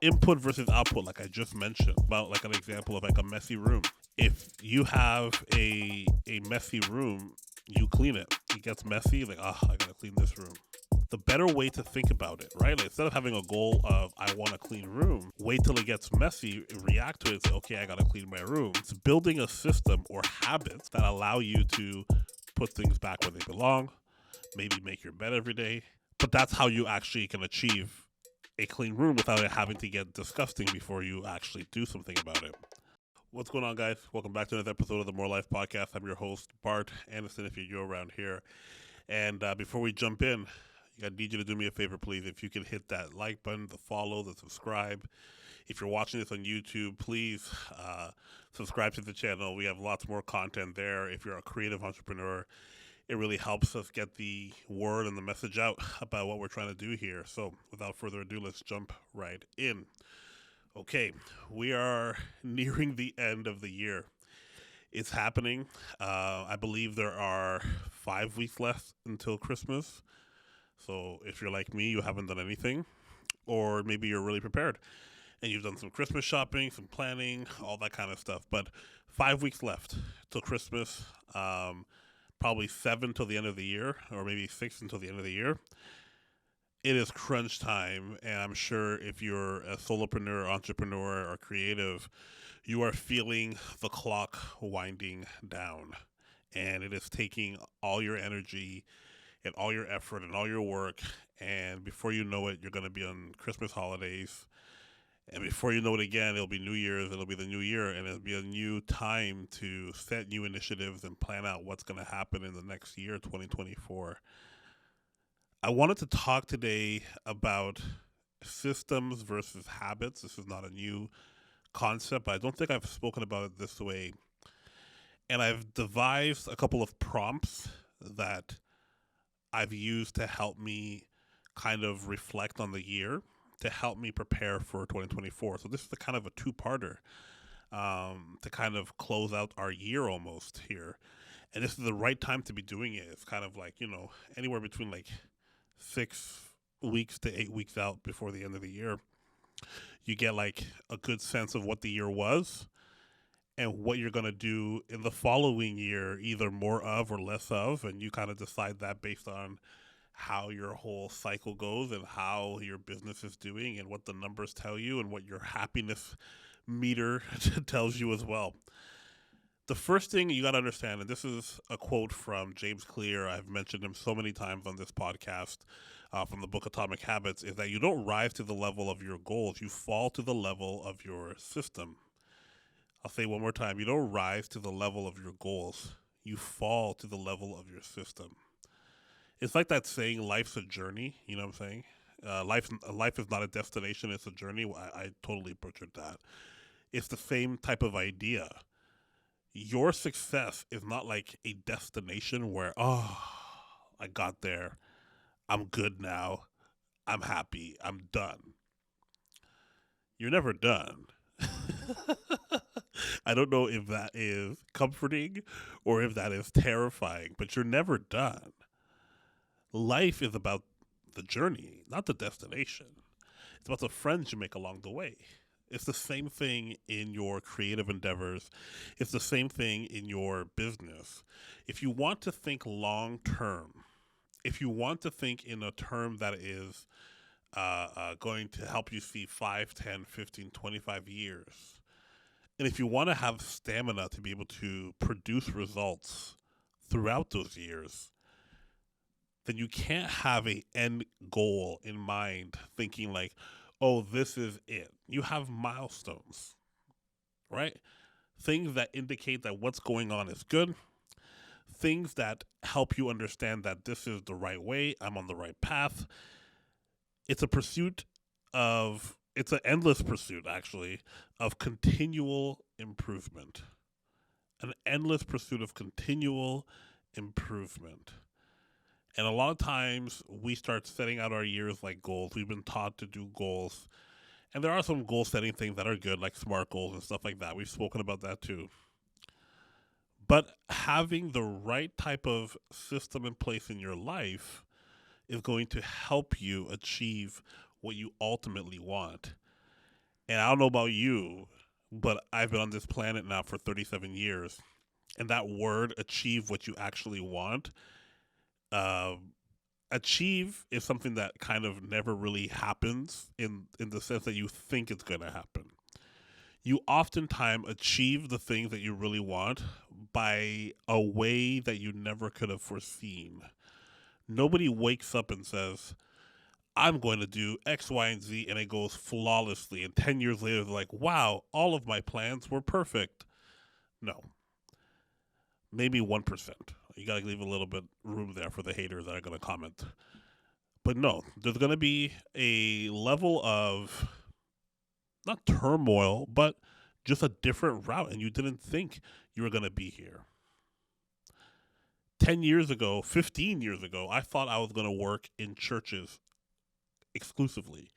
input versus output, like I just mentioned, about like an example of like a messy room. If you have a messy room, you clean it. It gets messy, like, I gotta clean this room. The better way to think about it, right? Like, instead of having a goal of I want a clean room, wait till it gets messy, react to it, say, okay, I gotta clean my room. It's building a system or habits that allow you to put things back where they belong, maybe make your bed every day. But that's how you actually can achieve a clean room without it having to get disgusting before you actually do something about it. What's going on, guys? Welcome back to another episode of the More Life Podcast. I'm your host, Bart Anestin, if you're new around here. And before we jump in, I need you to do me a favor, please. If you can hit that like button, the follow, the subscribe. If you're watching this on YouTube, please subscribe to the channel. We have lots more content there. If you're a creative entrepreneur, it really helps us get the word and the message out about what we're trying to do here. So without further ado, let's jump right in. Okay, we are nearing the end of the year. It's happening. I believe there are 5 weeks left until Christmas. So if you're like me, you haven't done anything, or maybe you're really prepared and you've done some Christmas shopping, some planning, all that kind of stuff. But 5 weeks left till Christmas. Probably 7 till the end of the year, or maybe 6 until the end of the year. It is crunch time, and I'm sure if you're a solopreneur, entrepreneur, or creative, you are feeling the clock winding down, and it is taking all your energy and all your effort and all your work, and before you know it, you're going to be on Christmas holidays, and before you know it again, it'll be New Year's, it'll be the new year, and it'll be a new time to set new initiatives and plan out what's going to happen in the next year, 2024. I wanted to talk today about systems versus habits. This is not a new concept, but I don't think I've spoken about it this way. And I've devised a couple of prompts that I've used to help me kind of reflect on the year, to help me prepare for 2024. So this is the kind of a two-parter to kind of close out our year almost here. And this is the right time to be doing it. It's kind of like, anywhere between like 6 weeks to 8 weeks out before the end of the year. You get like a good sense of what the year was and what you're going to do in the following year, either more of or less of. And you kind of decide that based on how your whole cycle goes and how your business is doing and what the numbers tell you and what your happiness meter tells you as well. The first thing you got to understand, and this is a quote from James Clear, I've mentioned him so many times on this podcast, from the book Atomic Habits, is that you don't rise to the level of your goals, you fall to the level of your system. I'll say one more time, you don't rise to the level of your goals, you fall to the level of your system. It's like that saying, life's a journey, you know what I'm saying? Life is not a destination, it's a journey. I totally butchered that. It's the same type of idea. Your success is not like a destination where, I got there, I'm good now, I'm happy, I'm done. You're never done. I don't know if that is comforting or if that is terrifying, but you're never done. Life is about the journey, not the destination. It's about the friends you make along the way. It's the same thing in your creative endeavors. It's the same thing in your business. If you want to think long term, if you want to think in a term that is going to help you see 5, 10, 15, 25 years, and if you want to have stamina to be able to produce results throughout those years, then you can't have an end goal in mind thinking like, oh, this is it. You have milestones, right? Things that indicate that what's going on is good. Things that help you understand that this is the right way. I'm on the right path. It's an endless pursuit, actually, of continual improvement. An endless pursuit of continual improvement. And a lot of times we start setting out our years like goals. We've been taught to do goals. And there are some goal setting things that are good, like SMART goals and stuff like that. We've spoken about that too. But having the right type of system in place in your life is going to help you achieve what you ultimately want. And I don't know about you, but I've been on this planet now for 37 years. And that word, achieve what you actually want, uh, achieve is something that kind of never really happens in the sense that you think it's going to happen. You oftentimes achieve the things that you really want by a way that you never could have foreseen. Nobody wakes up and says, I'm going to do X, Y, and Z, and it goes flawlessly. And 10 years later, they're like, wow, all of my plans were perfect. No, maybe 1%. You got to leave a little bit room there for the haters that are going to comment. But no, there's going to be a level of not turmoil, but just a different route. And you didn't think you were going to be here. 10 years ago, 15 years ago, I thought I was going to work in churches exclusively.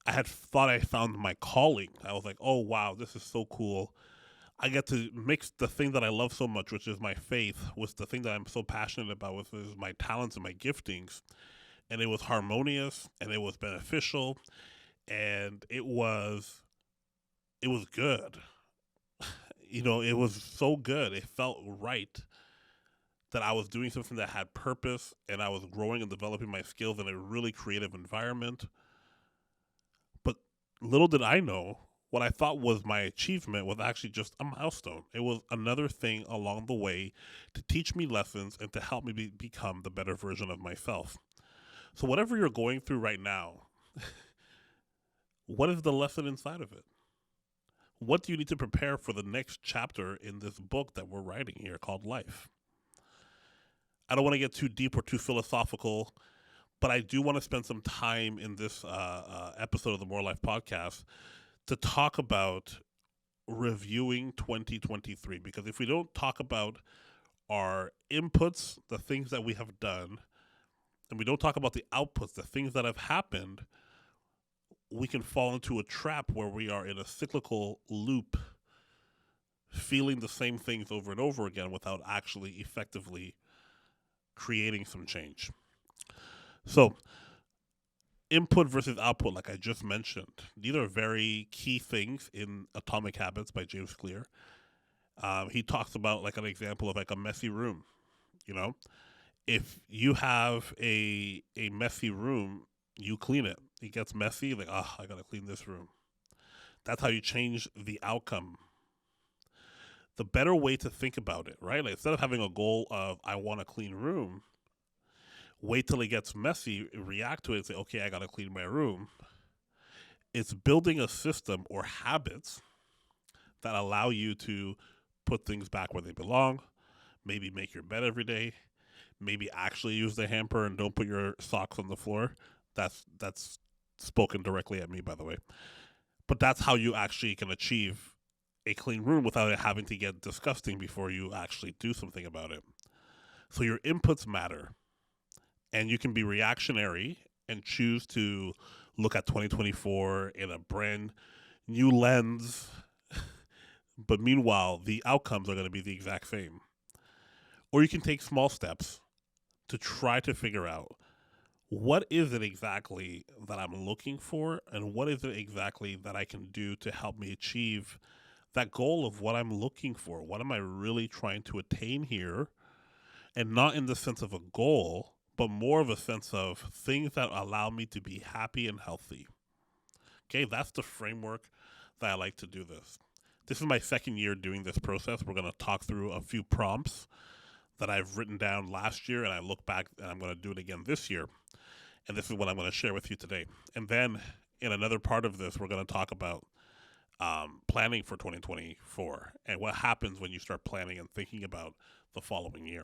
I had thought I found my calling. I was like, oh, wow, this is so cool. I get to mix the thing that I love so much, which is my faith, with the thing that I'm so passionate about, which is my talents and my giftings. And it was harmonious and it was beneficial and it was good. It was so good. It felt right that I was doing something that had purpose and I was growing and developing my skills in a really creative environment. But little did I know, what I thought was my achievement was actually just a milestone. It was another thing along the way to teach me lessons and to help me become the better version of myself. So whatever you're going through right now, what is the lesson inside of it? What do you need to prepare for the next chapter in this book that we're writing here called Life? I don't want to get too deep or too philosophical, but I do want to spend some time in this episode of the More Life podcast to talk about reviewing 2023. Because if we don't talk about our inputs, the things that we have done, and we don't talk about the outputs, the things that have happened, we can fall into a trap where we are in a cyclical loop, feeling the same things over and over again without actually effectively creating some change. So, input versus output, like I just mentioned, these are very key things in Atomic Habits by James Clear. He talks about like an example of like a messy room. If you have a messy room, you clean it. It gets messy, like, I gotta clean this room. That's how you change the outcome. The better way to think about it, right? Like, instead of having a goal of, I want a clean room, wait till it gets messy, react to it, and say, okay, I gotta clean my room. It's building a system or habits that allow you to put things back where they belong, maybe make your bed every day, maybe actually use the hamper and don't put your socks on the floor. That's spoken directly at me, by the way. But that's how you actually can achieve a clean room without it having to get disgusting before you actually do something about it. So your inputs matter. And you can be reactionary and choose to look at 2024 in a brand new lens. But meanwhile, the outcomes are going to be the exact same. Or you can take small steps to try to figure out, what is it exactly that I'm looking for, and what is it exactly that I can do to help me achieve that goal of what I'm looking for? What am I really trying to attain here? And not in the sense of a goal, but more of a sense of things that allow me to be happy and healthy. Okay, that's the framework that I like to do this. This is my second year doing this process. We're going to talk through a few prompts that I've written down last year, and I look back and I'm going to do it again this year. And this is what I'm going to share with you today. And then in another part of this, we're going to talk about planning for 2024 and what happens when you start planning and thinking about the following year.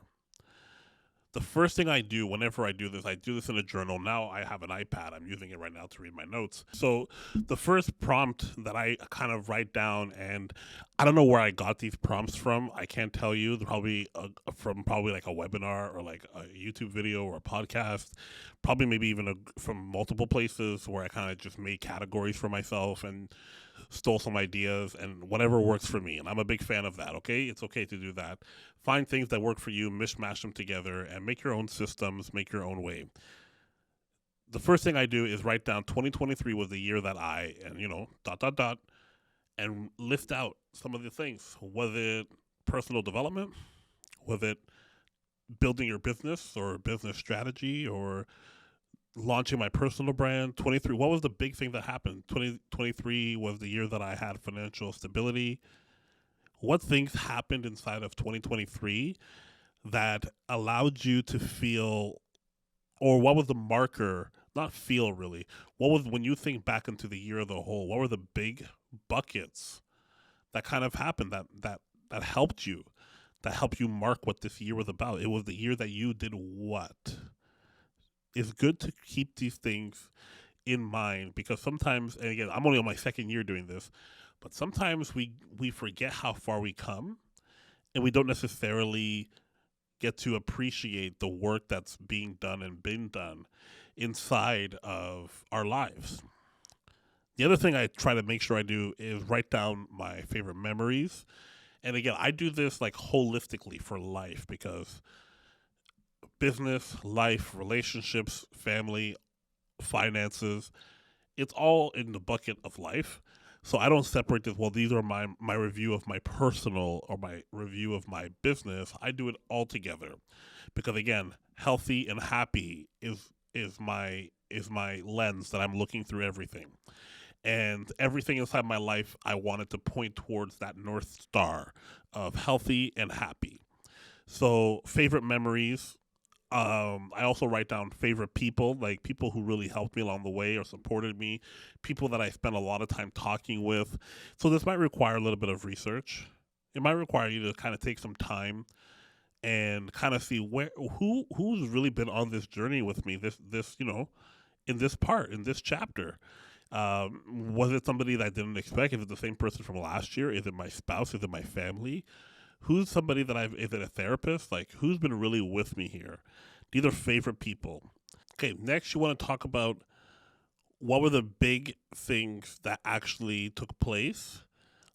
The first thing I do whenever I do this in a journal. Now I have an iPad. I'm using it right now to read my notes. So the first prompt that I kind of write down, and I don't know where I got these prompts from. I can't tell you. They're probably from like a webinar or like a YouTube video or a podcast. Probably maybe even from multiple places where I kind of just made categories for myself and stole some ideas and whatever works for me. And I'm a big fan of that, okay? It's okay to do that. Find things that work for you, mishmash them together, and make your own systems, make your own way. the first thing I do is write down 2023 was the year that and dot, dot, dot, and list out some of the things. Was it personal development? Was it building your business or business strategy or launching my personal brand? 23, what was the big thing that happened? 2023 was the year that I had financial stability. What things happened inside of 2023 that allowed you to feel, or what was the marker, not feel really, what was, when you think back into the year as a whole, what were the big buckets that kind of happened that helped you, that helped you mark what this year was about? It was the year that you did what? It's good to keep these things in mind, because sometimes, and again, I'm only on my second year doing this, but sometimes we forget how far we come, and we don't necessarily get to appreciate the work that's being done and been done inside of our lives. The other thing I try to make sure I do is write down my favorite memories. And again, I do this like holistically for life, because business, life, relationships, family, finances, it's all in the bucket of life. So I don't separate this, well, these are my review of my personal or my review of my business. I do it all together, because again, healthy and happy is my lens that I'm looking through everything. And everything inside my life, I wanted to point towards that North Star of healthy and happy. So favorite memories. I also write down favorite people, like people who really helped me along the way or supported me, people that I spent a lot of time talking with. So this might require a little bit of research. It might require you to kind of take some time and kind of see who's really been on this journey with me. This in this part, in this chapter. Was it somebody that I didn't expect? Is it the same person from last year? Is it my spouse? Is it my family? Who's somebody that is it a therapist? Like, who's been really with me here? These are favorite people. Okay, next you want to talk about what were the big things that actually took place,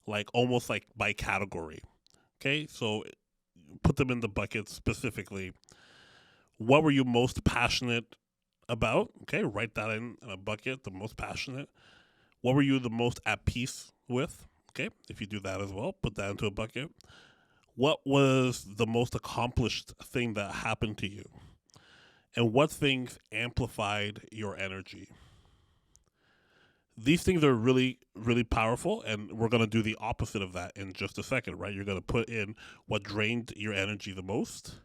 like almost like by category. Okay, so put them in the bucket specifically. What were you most passionate about? Okay, write that in a bucket, the most passionate. What were you the most at peace with? Okay, if you do that as well, put that into a bucket. What was the most accomplished thing that happened to you? And what things amplified your energy? These things are really, really powerful, and we're going to do the opposite of that in just a second, right? You're going to put in what drained your energy the most.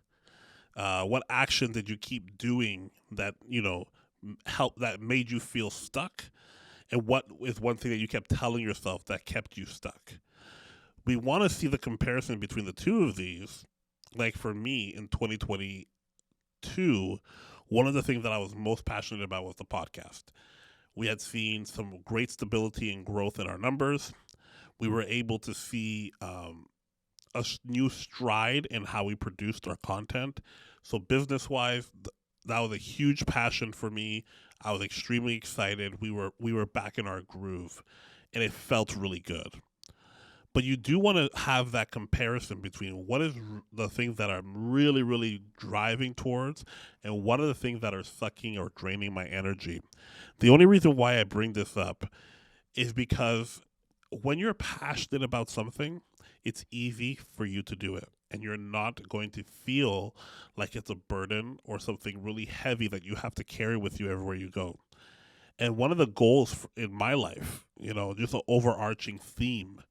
What action did you keep doing that, helped, that made you feel stuck? And what is one thing that you kept telling yourself that kept you stuck? We want to see the comparison between the two of these. Like for me in 2022, one of the things that I was most passionate about was the podcast. We had seen some great stability and growth in our numbers. We were able to see a new stride in how we produced our content. So business-wise, that was a huge passion for me. I was extremely excited. We were back in our groove, and it felt really good. But you do want to have that comparison between what is the things that I'm really, really driving towards and what are the things that are sucking or draining my energy. The only reason why I bring this up is because when you're passionate about something, it's easy for you to do it. And you're not going to feel like it's a burden or something really heavy that you have to carry with you everywhere you go. And one of the goals in my life, just an overarching theme,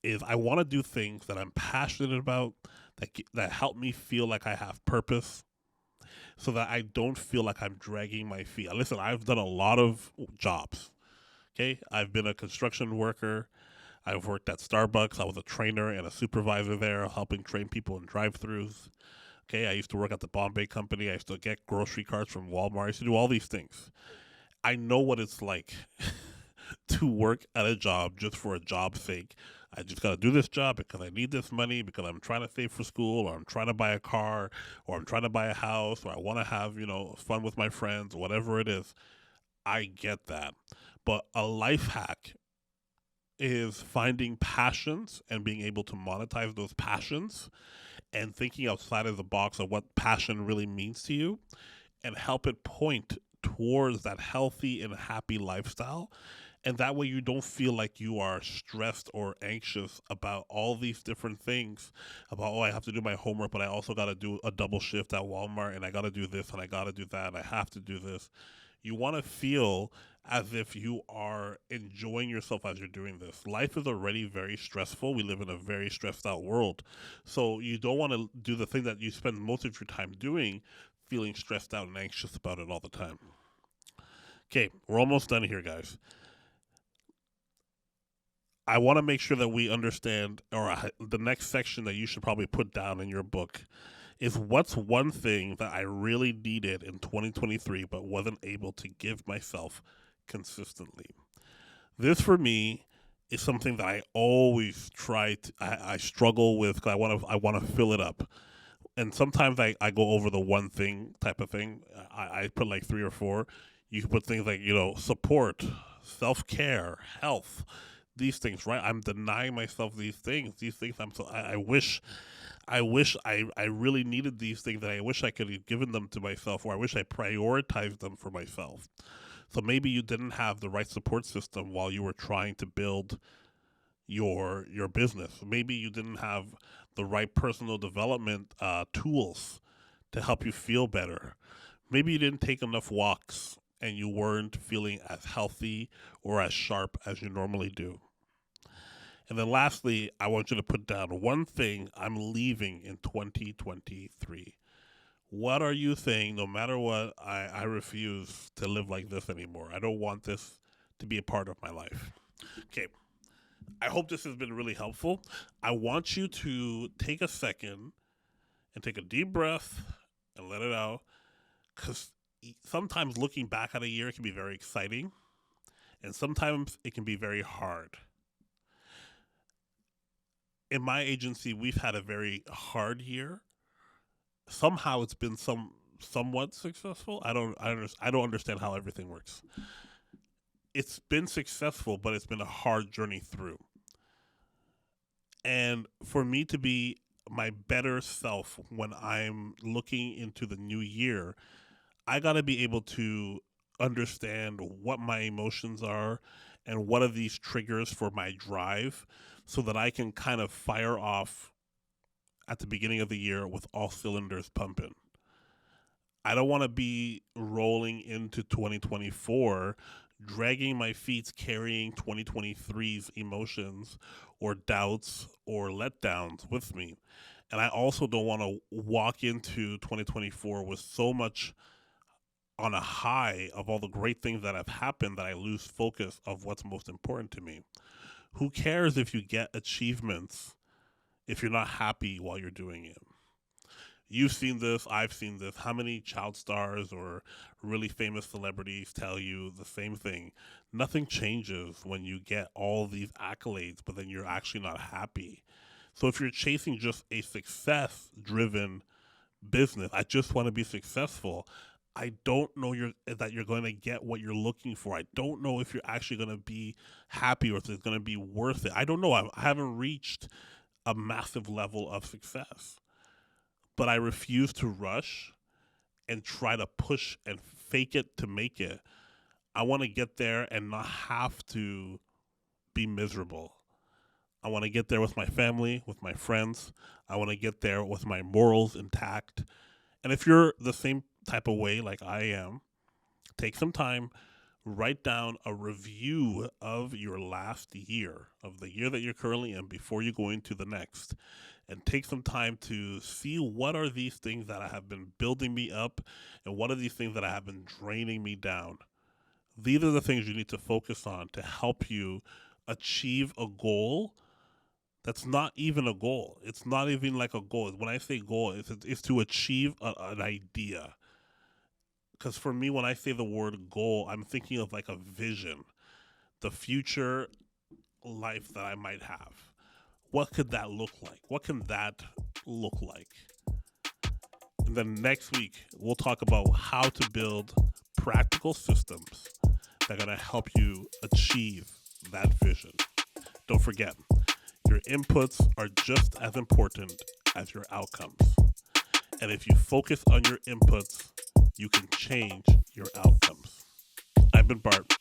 is I want to do things that I'm passionate about, that help me feel like I have purpose, so that I don't feel like I'm dragging my feet. Listen, I've done a lot of jobs. Okay, I've been a construction worker. I've worked at Starbucks. I was a trainer and a supervisor there, helping train people in drive-thrus. Okay, I used to work at the Bombay Company. I used to get grocery carts from Walmart. I used to do all these things. I know what it's like to work at a job just for a job's sake. I just got to do this job because I need this money, because I'm trying to save for school, or I'm trying to buy a car, or I'm trying to buy a house, or I want to have, fun with my friends, whatever it is. I get that. But a life hack is finding passions and being able to monetize those passions and thinking outside of the box of what passion really means to you, and help it point towards that healthy and happy lifestyle. And that way you don't feel like you are stressed or anxious about all these different things about, oh, I have to do my homework, but I also got to do a double shift at Walmart, and I got to do this, and I got to do that, and I have to do this. You want to feel as if you are enjoying yourself as you're doing this. Life is already very stressful. We live in a very stressed out world. So you don't want to do the thing that you spend most of your time doing, feeling stressed out and anxious about it all the time. Okay, we're almost done here, guys. I want to make sure that we understand, or the next section that you should probably put down in your book is, what's one thing that I really needed in 2023 but wasn't able to give myself consistently. This for me is something that I always I struggle with because I want to fill it up. And sometimes I go over the one thing type of thing. I put like 3 or 4. You can put things like, support, self-care, health, these things, right? I'm denying myself these things. These things I wish I really needed these things, that I wish I could have given them to myself, or I wish I prioritized them for myself. So maybe you didn't have the right support system while you were trying to build your business. Maybe you didn't have the right personal development tools to help you feel better. Maybe you didn't take enough walks and you weren't feeling as healthy or as sharp as you normally do. And then lastly, I want you to put down one thing I'm leaving in 2023. What are you saying? No matter what, I refuse to live like this anymore. I don't want this to be a part of my life. Okay. I hope this has been really helpful. I want you to take a second and take a deep breath and let it out. Because sometimes looking back at a year can be very exciting, and sometimes it can be very hard. In my agency, we've had a very hard year. Somehow it's been somewhat successful. I don't understand how everything works. It's been successful, but it's been a hard journey through. And for me to be my better self when I'm looking into the new year, I got to be able to understand what my emotions are and what are these triggers for my drive, so that I can kind of fire off at the beginning of the year with all cylinders pumping. I don't want to be rolling into 2024 dragging my feet, carrying 2023's emotions or doubts or letdowns with me. And I also don't want to walk into 2024 with so much on a high of all the great things that have happened that I lose focus of what's most important to me. Who cares if you get achievements if you're not happy while you're doing it? You've seen this, I've seen this. How many child stars or really famous celebrities tell you the same thing? Nothing changes when you get all these accolades, but then you're actually not happy. So if you're chasing just a success-driven business, I just want to be successful, I don't know that you're going to get what you're looking for. I don't know if you're actually going to be happy or if it's going to be worth it. I don't know. I haven't reached a massive level of success. But I refuse to rush and try to push and fake it to make it. I want to get there and not have to be miserable. I want to get there with my family, with my friends. I want to get there with my morals intact. And if you're the same type of way like I am, take some time, write down a review of your last year, of the year that you're currently in, before you go into the next. And take some time to see, what are these things that have been building me up and what are these things that have been draining me down. These are the things you need to focus on to help you achieve a goal that's not even a goal. It's not even like a goal. When I say goal, it's to achieve an idea. Because for me, when I say the word goal, I'm thinking of like a vision, the future life that I might have. What could that look like? What can that look like? And then next week, we'll talk about how to build practical systems that are going to help you achieve that vision. Don't forget, your inputs are just as important as your outcomes. And if you focus on your inputs, you can change your outcomes. I've been Bart.